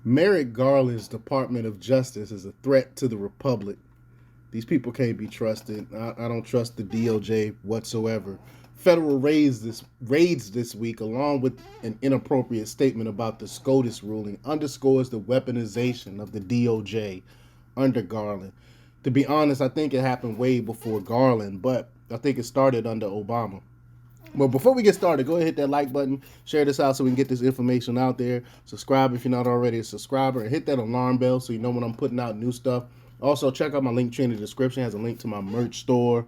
Merrick Garland's Department of Justice is a threat to the Republic. These people can't be trusted. I don't trust the DOJ whatsoever. Federal raids this week, along with an inappropriate statement about the SCOTUS ruling, underscores the weaponization of the DOJ under Garland. To be honest, I think it happened way before Garland, but I think it started under Obama. But before we get started, go ahead and hit that like button, share this out so we can get this information out there. Subscribe if you're not already a subscriber, and hit that alarm bell so you know when I'm putting out new stuff. Also, check out my link tree in the description. It has a link to my merch store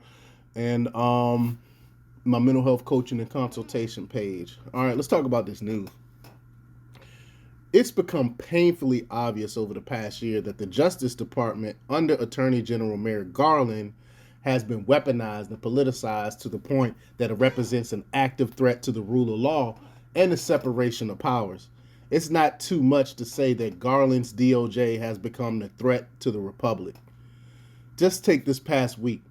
and my mental health coaching and consultation page. All right, let's talk about this news. It's become painfully obvious over the past year that the Justice Department, under Attorney General Merrick Garland, has been weaponized and politicized to the point that it represents an active threat to the rule of law and the separation of powers. It's not too much to say that Garland's DOJ has become the threat to the Republic. Just take this past week.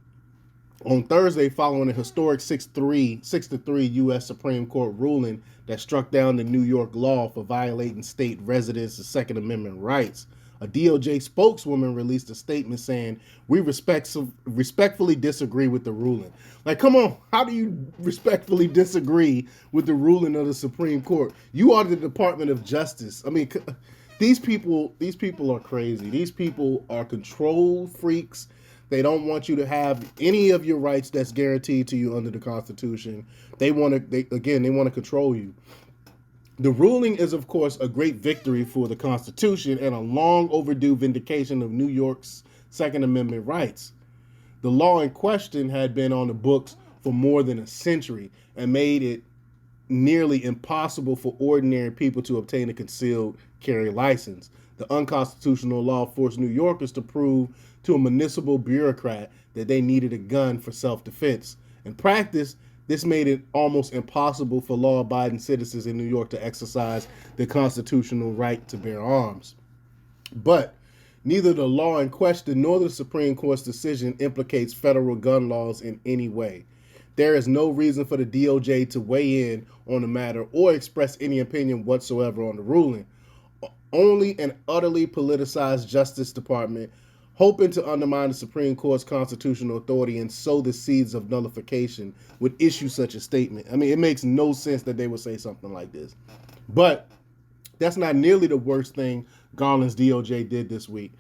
On Thursday, following a historic 6-3 U.S. Supreme Court ruling that struck down the New York law for violating state residents' Second Amendment rights, a DOJ spokeswoman released a statement saying, "We respectfully disagree with the ruling." Like, come on, how do you respectfully disagree with the ruling of the Supreme Court? You are the Department of Justice. I mean, these people are crazy. These people are control freaks. They don't want you to have any of your rights that's guaranteed to you under the Constitution. They want to control you. The ruling is, of course, a great victory for the Constitution and a long overdue vindication of New York's Second Amendment rights. The law in question had been on the books for more than a century and made it nearly impossible for ordinary people to obtain a concealed carry license. The unconstitutional law forced New Yorkers to prove to a municipal bureaucrat that they needed a gun for self-defense. In practice, this made it almost impossible for law-abiding citizens in New York to exercise their constitutional right to bear arms. But neither the law in question nor the Supreme Court's decision implicates federal gun laws in any way. There is no reason for the DOJ to weigh in on the matter or express any opinion whatsoever on the ruling. Only an utterly politicized Justice Department, hoping to undermine the Supreme Court's constitutional authority and sow the seeds of nullification, would issue such a statement. I mean, it makes no sense that they would say something like this. But that's not nearly the worst thing Garland's DOJ did this week.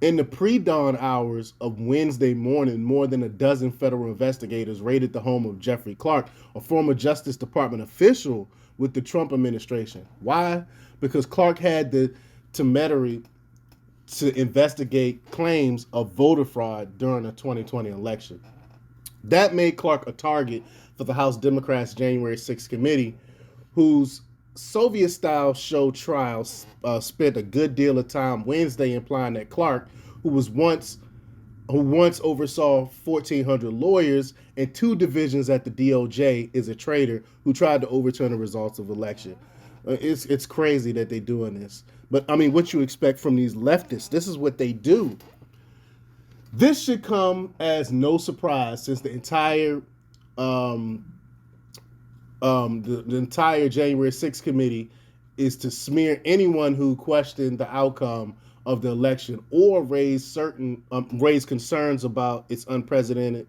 In the pre-dawn hours of Wednesday morning, more than a dozen federal investigators raided the home of Jeffrey Clark, a former Justice Department official with the Trump administration. Why? Because Clark had the temerity to investigate claims of voter fraud during the 2020 election. That made Clark a target for the House Democrats' January 6th committee, whose Soviet-style show trial spent a good deal of time Wednesday implying that Clark, who once oversaw 1,400 lawyers and 2 divisions at the DOJ, is a traitor who tried to overturn the results of the election. It's crazy that they're doing this. But, I mean, what you expect from these leftists, this is what they do. This should come as no surprise since the entire January 6th committee is to smear anyone who questioned the outcome of the election or raise concerns about its unprecedented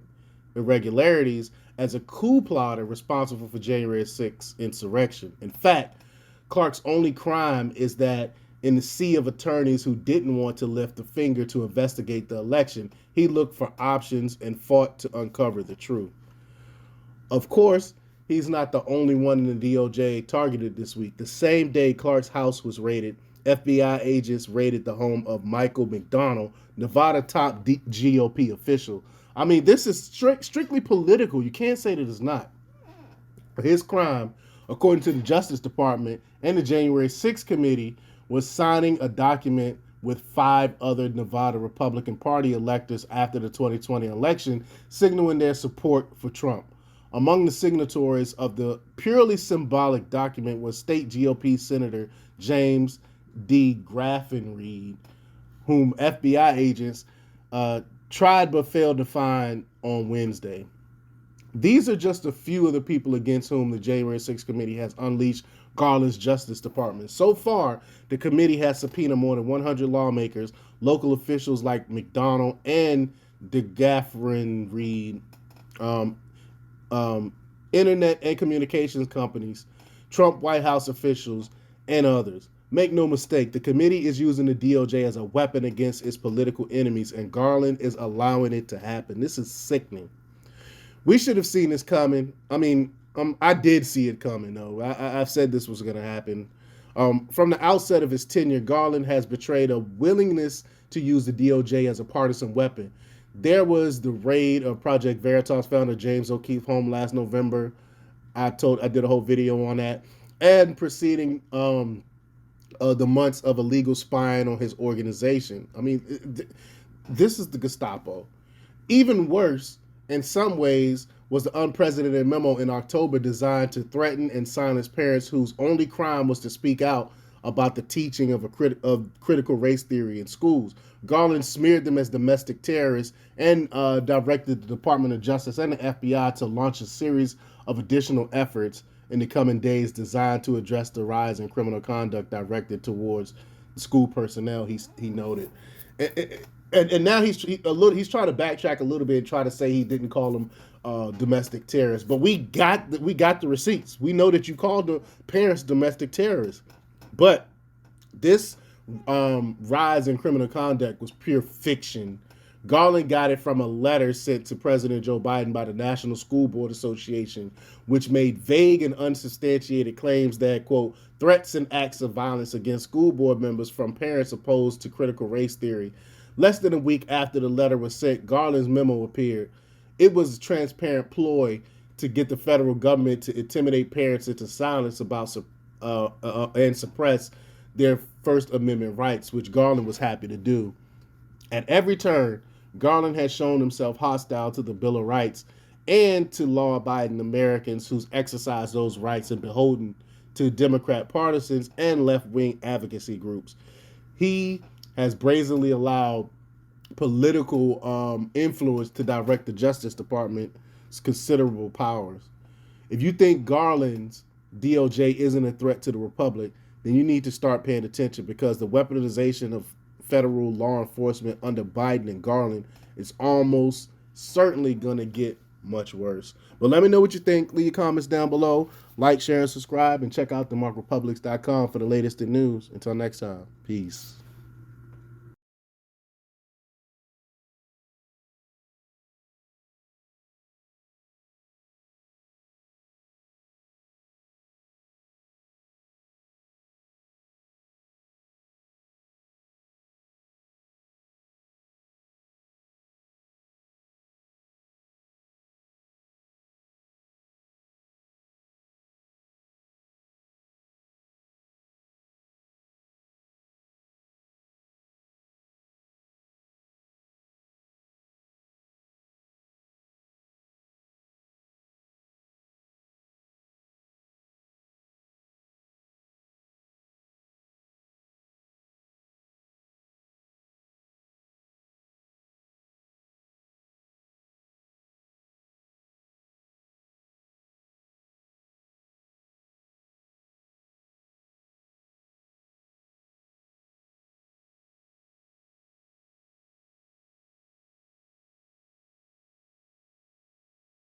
irregularities as a coup plotter responsible for January 6th insurrection. In fact, Clark's only crime is that in the sea of attorneys who didn't want to lift a finger to investigate the election, he looked for options and fought to uncover the truth. Of course, he's not the only one in the DOJ targeted this week. The same day Clark's house was raided, FBI agents raided the home of Michael McDonald, Nevada top GOP official. I mean, this is strictly political. You can't say that it's not. His crime, according to the Justice Department and the January 6th committee, was signing a document with 5 other Nevada Republican Party electors after the 2020 election, signaling their support for Trump. Among the signatories of the purely symbolic document was state GOP Senator James D. Graffenreid, whom FBI agents tried but failed to find on Wednesday. These are just a few of the people against whom the January 6th committee has unleashed Garland's Justice Department. So far, the committee has subpoenaed more than 100 lawmakers, local officials like McDonald and DeGaffron Reed, um, um, internet and communications companies, Trump White House officials, and others. Make no mistake, the committee is using the DOJ as a weapon against its political enemies, and Garland is allowing it to happen. This is sickening. We should have seen this coming. I mean, I did see it coming, though. I've said this was going to happen. From the outset of his tenure, Garland has betrayed a willingness to use the DOJ as a partisan weapon. There was the raid of Project Veritas founder James O'Keefe home last November. I did a whole video on that, and preceding the months of illegal spying on his organization. I mean, this is the Gestapo. Even worse, in some ways, was the unprecedented memo in October designed to threaten and silence parents whose only crime was to speak out about the teaching of critical race theory in schools. Garland smeared them as domestic terrorists and directed the Department of Justice and the FBI to launch a series of additional efforts in the coming days designed to address the rise in criminal conduct directed towards school personnel, he noted. And now he's trying to backtrack a little bit and try to say he didn't call them domestic terrorists. But we got the receipts. We know that you called the parents domestic terrorists. But this rise in criminal conduct was pure fiction. Garland got it from a letter sent to President Joe Biden by the National School Board Association, which made vague and unsubstantiated claims that, quote, threats and acts of violence against school board members from parents opposed to critical race theory. Less than a week after the letter was sent, Garland's memo appeared. It was a transparent ploy to get the federal government to intimidate parents into silence about and suppress their First Amendment rights, which Garland was happy to do. At every turn, Garland has shown himself hostile to the Bill of Rights and to law-abiding Americans who exercise those rights and beholden to Democrat partisans and left-wing advocacy groups. He has brazenly allowed political influence to direct the Justice Department's considerable powers. If you think Garland's DOJ isn't a threat to the Republic, then you need to start paying attention, because the weaponization of federal law enforcement under Biden and Garland is almost certainly going to get much worse. But let me know what you think. Leave your comments down below. Like, share, and subscribe, and check out themarkrepublics.com for the latest in news. Until next time, peace.